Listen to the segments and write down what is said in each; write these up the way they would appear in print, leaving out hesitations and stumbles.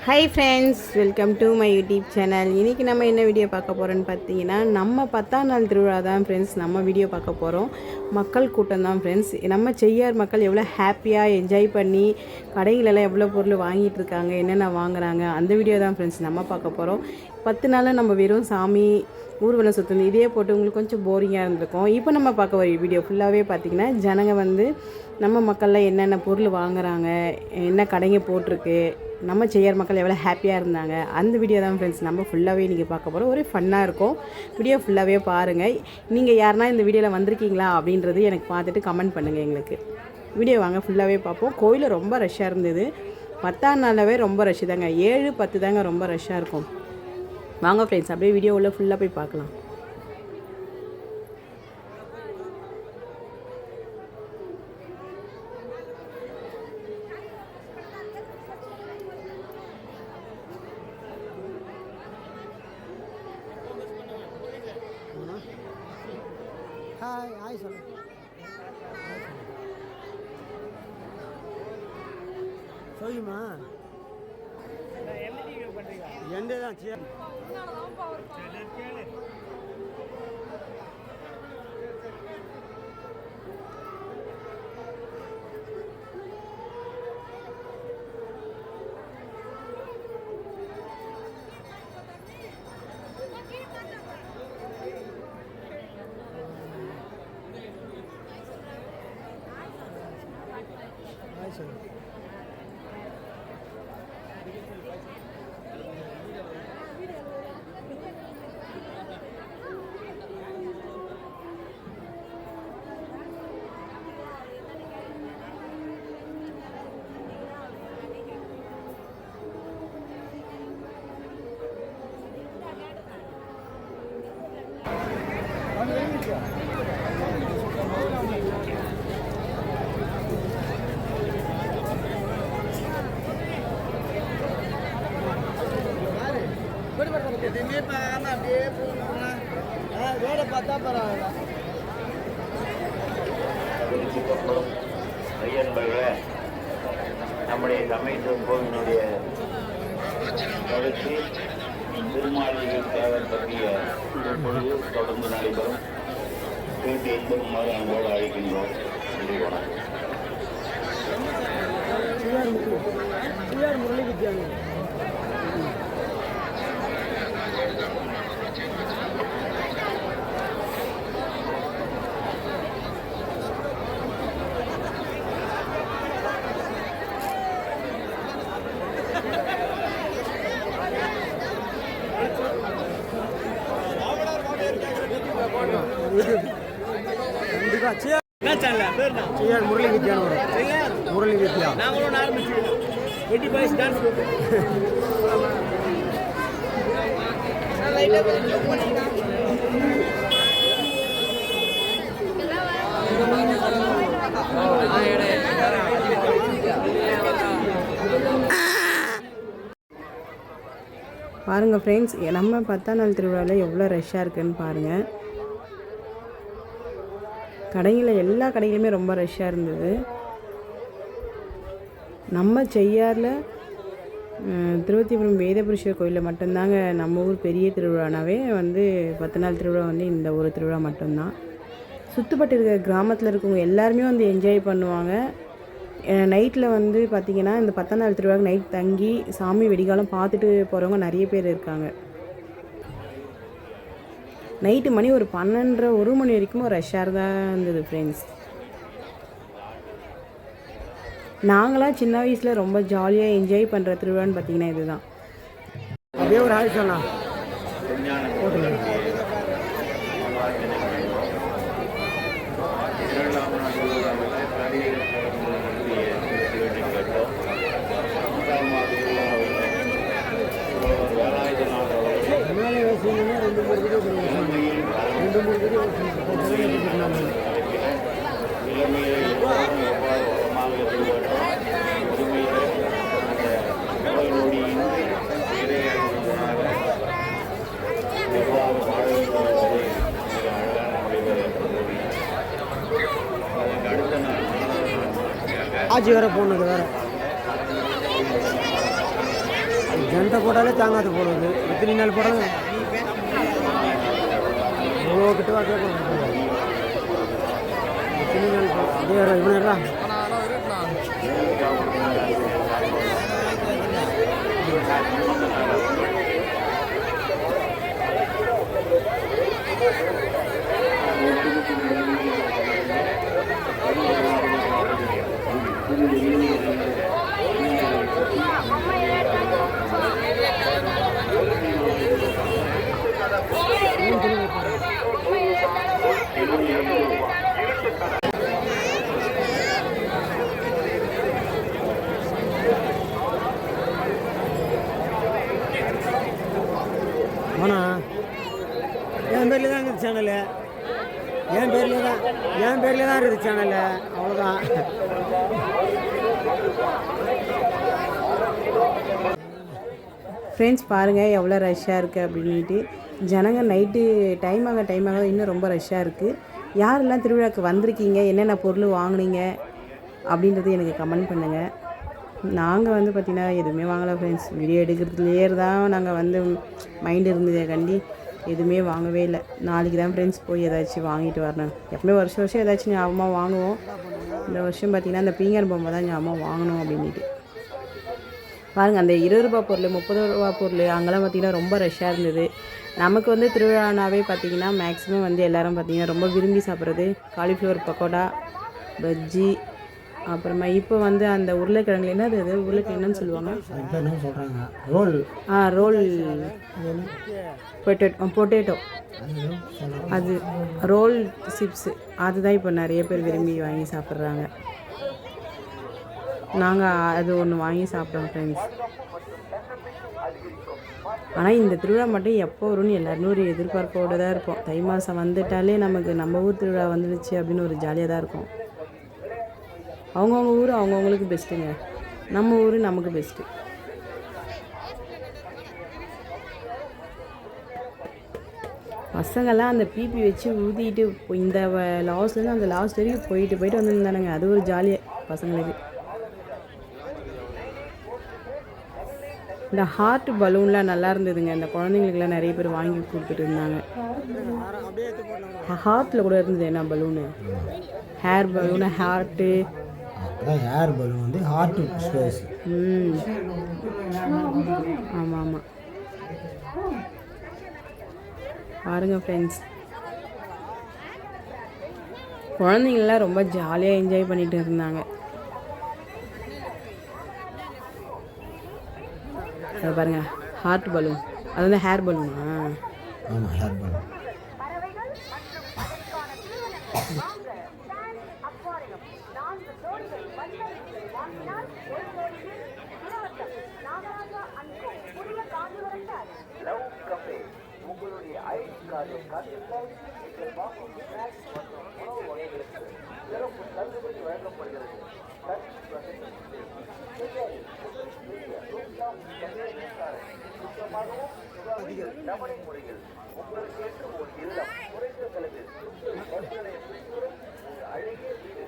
Hi friends, welcome to my YouTube channel. இன்றைக்கி நம்ம என்ன வீடியோ பார்க்க போகிறோன்னு பார்த்தீங்கன்னா, நம்ம 10ஆம் நாள் திருவிழா தான் ஃப்ரெண்ட்ஸ் நம்ம வீடியோ பார்க்க போகிறோம். மக்கள் கூட்டம் தான் ஃப்ரெண்ட்ஸ். நம்ம செய்யார் மக்கள் எவ்வளோ ஹாப்பியாக என்ஜாய் பண்ணி கடைகளெல்லாம் எவ்வளோ பொருள் வாங்கிட்டு இருக்காங்க, என்னென்ன வாங்குறாங்க, அந்த வீடியோ தான் ஃப்ரெண்ட்ஸ் நம்ம பார்க்க போகிறோம். 10 நாளில் நம்ம வெறும் சாமி ஊர்வலம் சுற்றுந்து இதே போட்டு உங்களுக்கு கொஞ்சம் போரிங்காக இருந்திருக்கும். இப்போ நம்ம பார்க்க வர வீடியோ ஃபுல்லாகவே பார்த்திங்கன்னா, ஜனங்க வந்து நம்ம மக்களில் என்னென்ன பொருள் வாங்குறாங்க, என்ன கடைங்க போட்டிருக்கு, நம்ம செய்யார் மக்கள் எவ்வளோ ஹாப்பியாக இருந்தாங்க, அந்த வீடியோ தான் ஃப்ரெண்ட்ஸ் நம்ம ஃபுல்லாகவே நீங்கள் பார்க்க போகிறோம். ஒரே ஃபன்னாக இருக்கும். வீடியோ ஃபுல்லாகவே பாருங்கள். நீங்கள் யாருனா இந்த வீடியோவில் வந்திருக்கீங்களா அப்படின்றது எனக்கு பார்த்துட்டு கமெண்ட் பண்ணுங்கள் எங்களுக்கு. வீடியோ வாங்க ஃபுல்லாகவே பார்ப்போம். கோயிலில் ரொம்ப ரஷ்ஷாக இருந்தது. 10ஆம் நாளாகவே ரொம்ப ரஷ்ஷு தாங்க. 7, 10 தாங்க ரொம்ப ரஷ்ஷாக இருக்கும். வாங்க ஃப்ரெண்ட்ஸ், அப்படியே வீடியோ உள்ள ஃபுல்லாக போய் பார்க்கலாம். ஹாய் சொல்லு. சொல்லுமா எந்த தான் சொல்லு. எதுவுமே பார்க்காம அப்படியே போகணும்னா ரோடை பார்த்தா பரவாயில்ல. நம்முடைய சமயத்துவ கோவிலுடைய கருத்து திருமாளிகள் தேவர் பற்றிய பொழுது தொடர்ந்து நடைபெறும். கேட்டு என்பதுமாறு அன்போடு அழைக்கின்றோம். நன்றி, வணக்கம். முரளி வித்யாங்க முரளி வித்யா முரளி வித்யா பாருங்கள் ஃப்ரெண்ட்ஸ், நம்ம 10ஆம் நாள் திருவிழாவில் எவ்வளோ ரஷ்ஷாக இருக்குதுன்னு பாருங்கள். கடைகளில் எல்லா கடைகளுமே ரொம்ப ரஷ்ஷாக இருந்தது. நம்ம செய்யாரில் திருவத்திபுரம் வேதபுருஷர் கோயிலில் மட்டும்தாங்க நம்ம ஊர் பெரிய திருவிழானாவே வந்து 10 நாள் திருவிழா வந்து இந்த ஒரு திருவிழா மட்டும்தான். சுற்றுப்பட்டு இருக்கிற கிராமத்தில் இருக்கவங்க எல்லாருமே வந்து என்ஜாய் பண்ணுவாங்க. நைட்டில் வந்து பார்த்திங்கன்னா இந்த 10ஆம் நாள் திருவிழாவுக்கு நைட் தங்கி சாமி வெடிகாலம் பார்த்துட்டு போகிறவங்க நிறைய பேர் இருக்காங்க. நைட்டு மணி ஒரு 12:30 1 மணி வரைக்கும் ஒரு ரஷ்ஷாக தான் இருந்தது ஃப்ரெண்ட்ஸ். நாங்களாம் சின்ன வயசில் ரொம்ப ஜாலியாக என்ஜாய் பண்ணுற திருவிழான்னு பார்த்திங்கன்னா இதுதான். அப்படியே ஒரு ஆள் சொல்லலாம். ஆட்சி வேறு போனது வேறு. எந்த போட்டாலே தாங்காது போடுவது எத்தனை நாள் போடாலும் இவ்வளோ கிட்டவா கேட்கணும் எத்தனை நாள் அப்படியே இவனா ஆனால் என் பேரில் தான் இருக்குது சேனலு என் பேரில் தான் இருக்குது சேனலு அவ்வளோதான். ஃப்ரெண்ட்ஸ் பாருங்கள் எவ்வளோ ரஷ்ஷாக இருக்குது அப்படின்ட்டு. ஜனங்க நைட்டு டைம் ஆக இன்னும் ரொம்ப ரஷ்ஷாக இருக்குது. யாரெல்லாம் திருவிழாவுக்கு வந்திருக்கீங்க, என்னென்ன பொருள் வாங்குனீங்க அப்படின்றது எனக்கு கமெண்ட் பண்ணுங்கள். நாங்கள் வந்து பார்த்திங்கன்னா எதுவுமே வாங்கலை ஃப்ரெண்ட்ஸ். வீடியோ எடுக்கிறதுலேயே தான் நாங்கள் வந்து மைண்ட் இருந்ததே கண்டி எதுவுமே வாங்கவே இல்லை. நாளைக்கு தான் ஃப்ரெண்ட்ஸ் போய் ஏதாச்சும் வாங்கிட்டு வரணும். எப்பவுமே வருஷம் ஏதாச்சும் ஞாபகமாக வாங்குவோம். இந்த வருஷம் பார்த்திங்கன்னா அந்த பீங்கர் பொம்மை தான் ஞாபகம் வாங்கணும் அப்படின்ட்டு. பாருங்கள் அந்த 20 ரூபா பொருள் 30 ரூபா பொருள் அங்கெல்லாம் பார்த்திங்கன்னா ரொம்ப ரஷ்ஷாக இருந்தது. நமக்கு வந்து திருவிழானாவே பார்த்திங்கன்னா மேக்ஸிமம் வந்து எல்லோரும் பார்த்திங்கன்னா ரொம்ப விரும்பி சாப்பிட்றது காலிஃப்ளவர் பக்கோடா, பஜ்ஜி, அப்புறமா இப்போ வந்து அந்த உருளைக்கிழங்குல என்னது அது உருளைக்கிழங்குன்னு சொல்லுவாங்க, ரோல் ரோல் பொட்டேட்டோ, அது ரோல் சிப்ஸு அதுதான் இப்போ நிறைய பேர் விரும்பி வாங்கி சாப்பிட்றாங்க. நாங்கள் அது ஒன்று வாங்கி சாப்பிட்டோம் ஃப்ரெண்ட்ஸ். ஆனால் இந்த திருவிழா மட்டும் எப்போ வரும்னு எல்லாருமே ஒரு எதிர்பார்ப்போடு தான் இருப்போம். தை மாதம் வந்துட்டாலே நமக்கு நம்ம ஊர் திருவிழா வந்துடுச்சு அப்படின்னு ஒரு ஜாலியாக தான் இருக்கும். அவங்கவுங்க ஊர் அவங்கவுங்களுக்கு பெஸ்ட்டுங்க, நம்ம ஊர் நமக்கு பெஸ்ட்டு. பசங்கள்லாம் அந்த பிபி வச்சு ஊதிட்டு இந்த லாஸ்ட்லேருந்து அந்த லாஸ்ட் வரைக்கும் போயிட்டு வந்துருந்தானுங்க. அது ஒரு ஜாலியாக பசங்களுக்கு. இந்த ஹார்ட் பலூன்லாம் நல்லா இருந்ததுங்க. இந்த குழந்தைங்களுக்குலாம் நிறைய பேர் வாங்கி கொடுத்துட்டு இருந்தாங்க. ஹார்ட்டில் கூட இருந்தது என்ன balloon, hair balloon, heart, hair balloon வந்து ஹார்ட் ஸ்பேஸ். ஆமாம் பாருங்கள் ஃப்ரெண்ட்ஸ், குழந்தைங்களாம் ரொம்ப ஜாலியாக என்ஜாய் பண்ணிட்டு இருந்தாங்க. அது பாருங்கள் ஹார்ட் பலூன், அது வந்து ஹேர் பலூனா? ஆமாம் ஹேர் பலூன். உங்களுடைய ஐடி கார்டை காட்டினால் நீங்கள் வாங்கும் ஸ்நாக்ஸ் மற்றும் உணவு வகைகளுக்கு சிறப்பு தள்ளுபடி வழங்கப்படுகிறது. சுத்தமாகவும் தவணை முறையில் உங்களுக்கு என்று ஒரு இல்லம் குறைந்த செலவில் அழகிய வீடு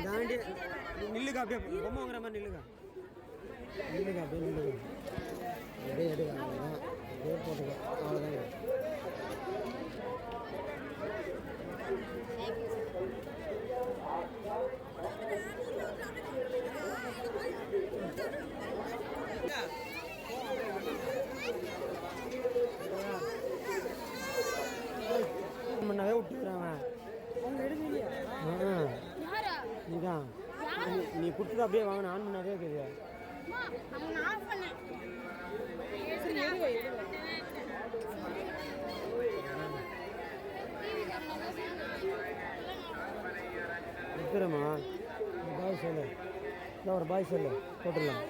தாண்டி நில்லுக்கா அப்படியே பொம்மை வாங்குற மாதிரி நில்லுக்கா அப்படியே நில்லுக்கா அப்படியே எடுக்க அவ்வளோதான் அப்படியே போட்டுக்கோ அவ்வளோதான் முன்னாவே விட்டுக்கிறாங்க நீதான் நீ கொடுத்துட்டு அப்படியே வாங்கின ஆன் பண்ணாவே இருக்குது இருக்கிறேம்மா பாய் சொல்லு ஒரு பாய் சொல்லு போட்டுடலாம்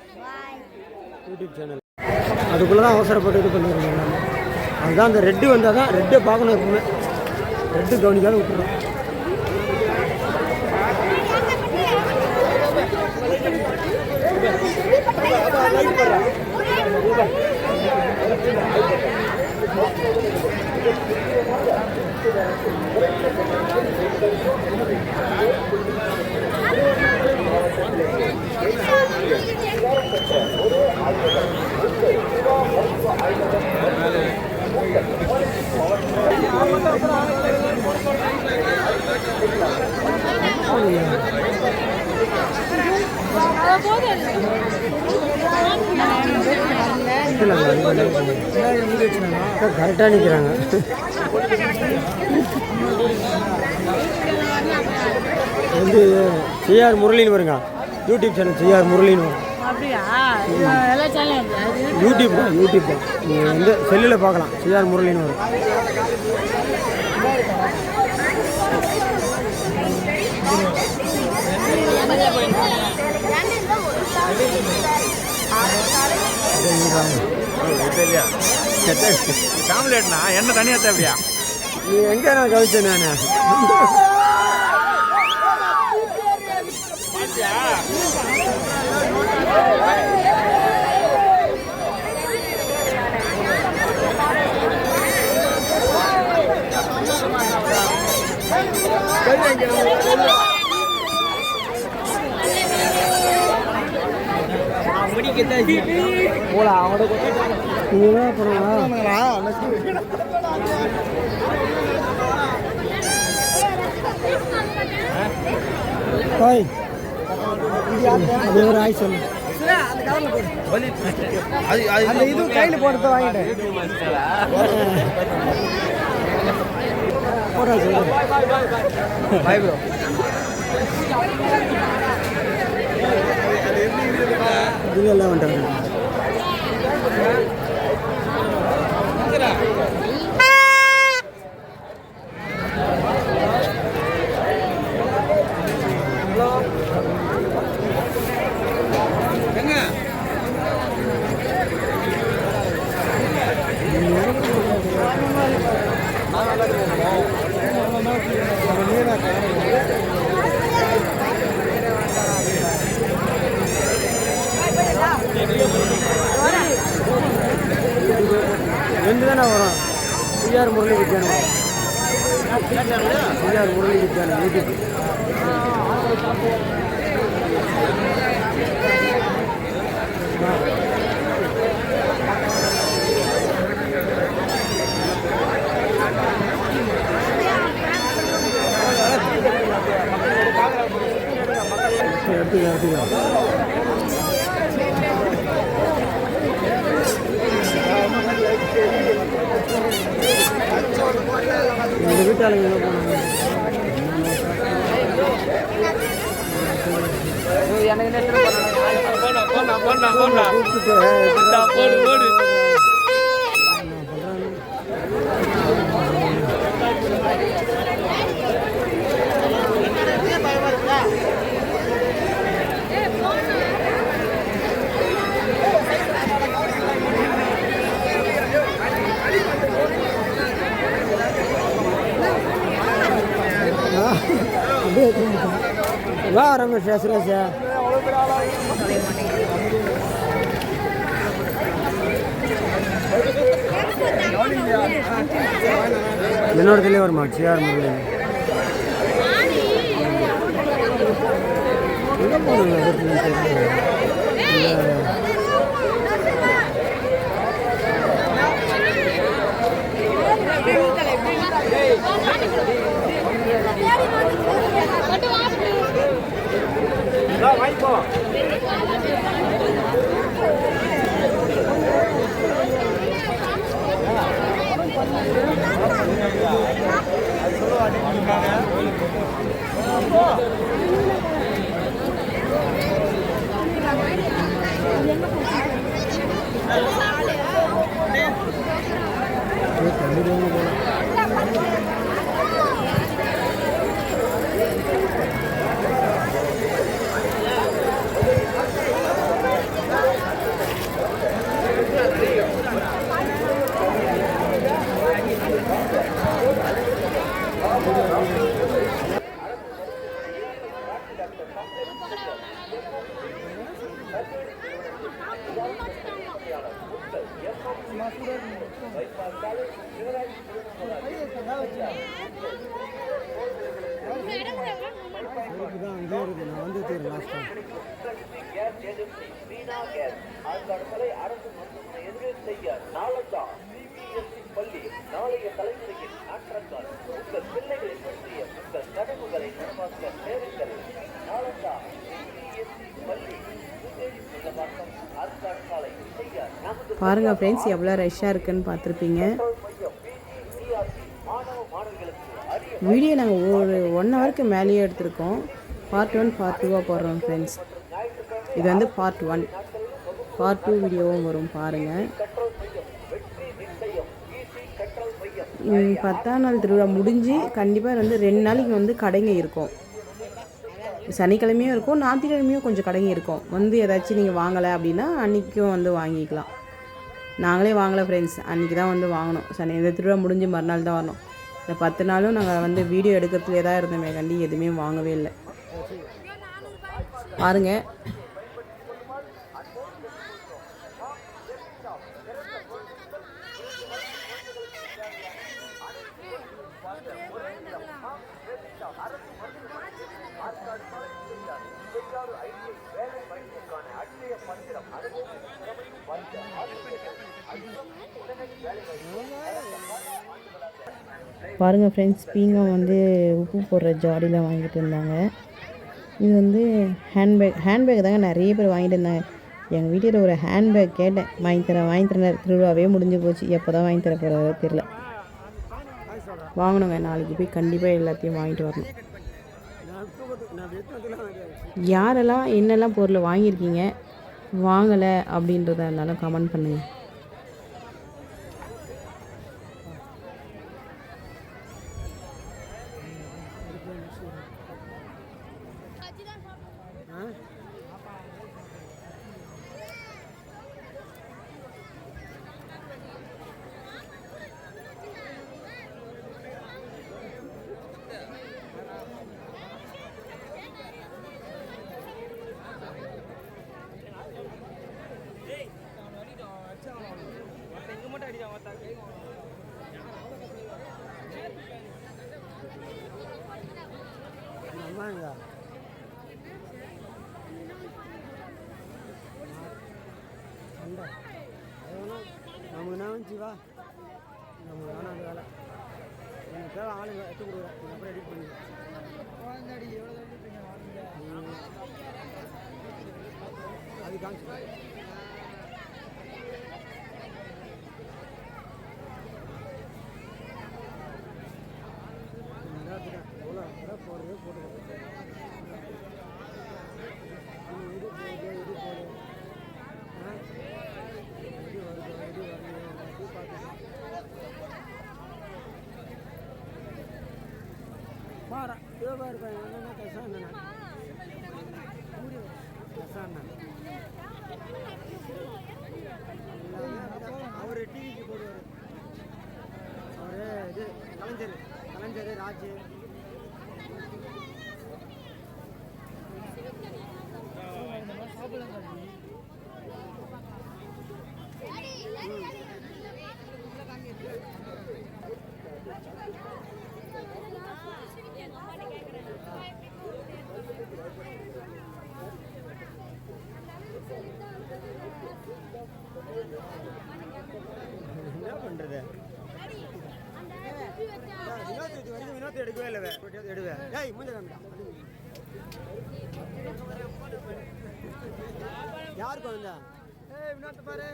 யூடியூப் சேனல் அதுக்குள்ளே தான் அவசரப்பட்டு இது பண்ணிடுறோம் அதுதான் அந்த ரெட்டு வந்தால் தான் ரெட்டை பார்க்கணும் எப்பவுமே ரெட்டு கவனிக்காத விட்டுறோம் கரெக்டாக நிற்கிறாங்க வந்து சிஆர் முரளின்னு வருங்க யூடியூப் சேனல் சிஆர் முரளின்னு வரும் யூடியூப் தான் நீங்கள் வந்து செல்லில் பார்க்கலாம் சிஆர் முரளின்னு வரும் ஃபேமிலினா என்ன தனியாக தேவையா நீ எங்கே நான் கவிச்சேன் நான் போல அவனோட அதே ஒரு ஆய் சொல்லு அந்த இது கையில் போட்டு வாங்கிட்டேன் போட்டா சொல்லு பாய் ப்ரோ இதெல்லாம் வந்துட்டாங்க ரெண்டு தானே வரும் சிஆர் முரளி வித்யானம் சிஆர் முரளி வித்யானம் யூடியூப் எடுத்துக்க இந்த வீட்டாளுங்க என்ன வா ரமேஷ் சுரேஷ் என்னோடதுலேயே வருமா சிஆர் முரளி போகணுங்க வாங்கிப்போ. தான் இங்கே இருக்குது. நான் வந்து தீரும் last time. Gas agency Meena gas ஆழ்கடற்கரை அரசு மருத்துவமனை எதிரே செய்ய நாளந்தா சிபிஎஸ்இ பள்ளி நாளைய தலைமுறையின் மாற்றங்கள் உங்கள் பிள்ளைகளை பற்றிய உங்கள் கனவுகளை நனவாக்க நேருங்கள். நாளந்தா சிபிஎஸ்இ பள்ளி உள்ளவாக்கம் ஆழ்கடற்கரை செய்ய நமது பாருங்க ஃப்ரெண்ட்ஸ் எவ்வளோ ரஷ்ஷாக இருக்குன்னு பார்த்துருப்பீங்க. மாணவ மாணவிகளுக்கு அரிய வீடியோ நாங்கள் ஒரு 1 ஹவருக்கு மேலேயே எடுத்திருக்கோம். பார்ட் 1 பார்ட் 2வாக போடுறோம் ஃப்ரெண்ட்ஸ். இது வந்து பார்ட் 1. பார்ட் 2 வீடியோவும் வரும் பாருங்கள். 10ஆம் நாள் திருவிழா முடிஞ்சு கண்டிப்பாக வந்து 2 நாளைக்கு வந்து கடைங்க இருக்கும். சனிக்கிழமையும் இருக்கும், ஞாயிற்றுக்கிழமையும் கொஞ்சம் கடைங்க இருக்கும். வந்து ஏதாச்சும் நீங்கள் வாங்கலை அப்படின்னா அன்றைக்கும் வந்து வாங்கிக்கலாம். நாங்களே வாங்கலை ஃப்ரெண்ட்ஸ், அன்றைக்கி தான் வந்து வாங்கினோம். இந்த திருவிழா முடிஞ்சு மறுநாள் தான் வரணும். இந்த 10 நாளும் நாங்கள் வந்து வீடியோ எடுக்கிறதுலே தான் இருந்தோமே கண்டி எதுவுமே வாங்கவே இல்லை. பாருங்கள் பாருங்கள் ஃப்ரெண்ட்ஸ், பீங்கான் வந்து உப்பு போடுற ஜாடியில் வாங்கிட்டு இருந்தாங்க. இது வந்து ஹேண்ட்பேக் தாங்க நிறைய பேர் வாங்கிட்டு இருந்தாங்க. எங்கள் வீட்டில் ஒரு ஹேண்ட்பேக் கேட்டேன், வாங்கி தரேன். திருவிழாவே முடிஞ்சு போச்சு, எப்போ தான் வாங்கி தர போகிறதோ தெரில. வாங்கணுங்க, நாளைக்கு போய் கண்டிப்பாக எல்லாத்தையும் வாங்கிட்டு வரணும். யாரெல்லாம் என்னெல்லாம் பொருள் வாங்கியிருக்கீங்க, வாங்கலை அப்படின்றத இருந்தாலும் கமெண்ட் பண்ணுங்கள். அம்மாங்க நமக்கு நான் வந்துச்சு, நமக்கு வேணாம் அந்த வேலை. எனக்கு தேவை ஆளுங்க எடுத்து கொடுக்குறேன், அப்புறம் எடிட் பண்ணுவேன். அது காமிச்சு எவ்வளோ போடுறது போட்டு இது போடு இது போடு இது வருது இது வருது பார்த்து பாரு யோகா இருக்காங்க என்னென்ன கசாண்ணா கசாண்ணா அவர் டிவிக்கு போடுவார். அவர் இது கலைஞர் ராஜு எடுக்கவே இல்லை எடுவேன். ஏய் மூஞ்ச காமிடா. யார் குழந்தை? ஏய் வினோத் பாரு.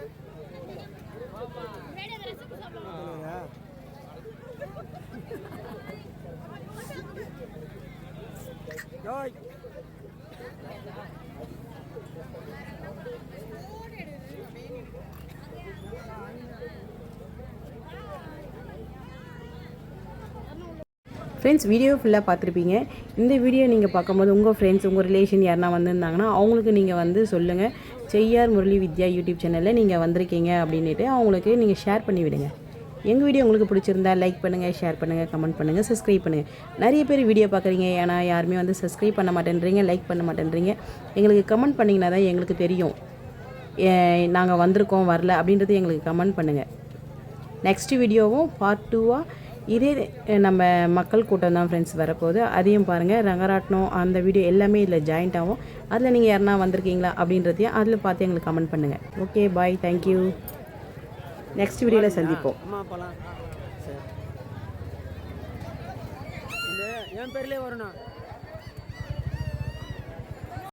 ஏய் ஃப்ரெண்ட்ஸ் வீடியோ ஃபுல்லாக பார்த்துருப்பீங்க. இந்த வீடியோ நீங்கள் பார்க்கும்போது உங்கள் ஃப்ரெண்ட்ஸ் உங்கள் ரிலேஷன் யாருனா வந்திருந்தாங்கன்னா அவங்களுக்கு நீங்கள் வந்து சொல்லுங்கள், செய்யார் முரளி வித்யா யூடியூப் சேனலில் நீங்கள் வந்திருக்கீங்க அப்படின்ட்டு அவங்களுக்கு நீங்கள் ஷேர் பண்ணி விடுங்க. எங்கள் வீடியோ உங்களுக்கு பிடிச்சிருந்தா லைக் பண்ணுங்கள், ஷேர் பண்ணுங்கள், கமெண்ட் பண்ணுங்கள், சப்ஸ்கிரைப் பண்ணுங்கள். நிறைய பேர் வீடியோ பார்க்குறீங்க, ஏன்னா யாருமே வந்து சப்ஸ்கிரைப் பண்ண மாட்டேன்றீங்க, லைக் பண்ண மாட்டேன்றீங்க. எங்களுக்கு கமெண்ட் பண்ணிங்கன்னா தான் எங்களுக்கு தெரியும் நாங்கள் வந்திருக்கோம் வரல அப்படின்றது எங்களுக்கு கமெண்ட் பண்ணுங்கள். நெக்ஸ்ட் வீடியோவும் பார்ட் 2வாக இதே நம்ம மக்கள் கூட்டம் தான் ஃப்ரெண்ட்ஸ் வரப்போகுது. அதையும் பாருங்கள். ரங்கராட்னம் அந்த வீடியோ எல்லாமே இதில் ஜாயிண்ட் ஆகும். அதில் நீங்கள் யாருனா வந்திருக்கீங்களா அப்படின்றதையும் அதில் பார்த்து எங்களுக்கு கமெண்ட் பண்ணுங்கள். Okay bye, thank you. நெக்ஸ்ட் வீடியோவில் சந்திப்போம். அம்மா அப்பாலாம் சரி. இந்த என் பேர்லேயே வரணும்.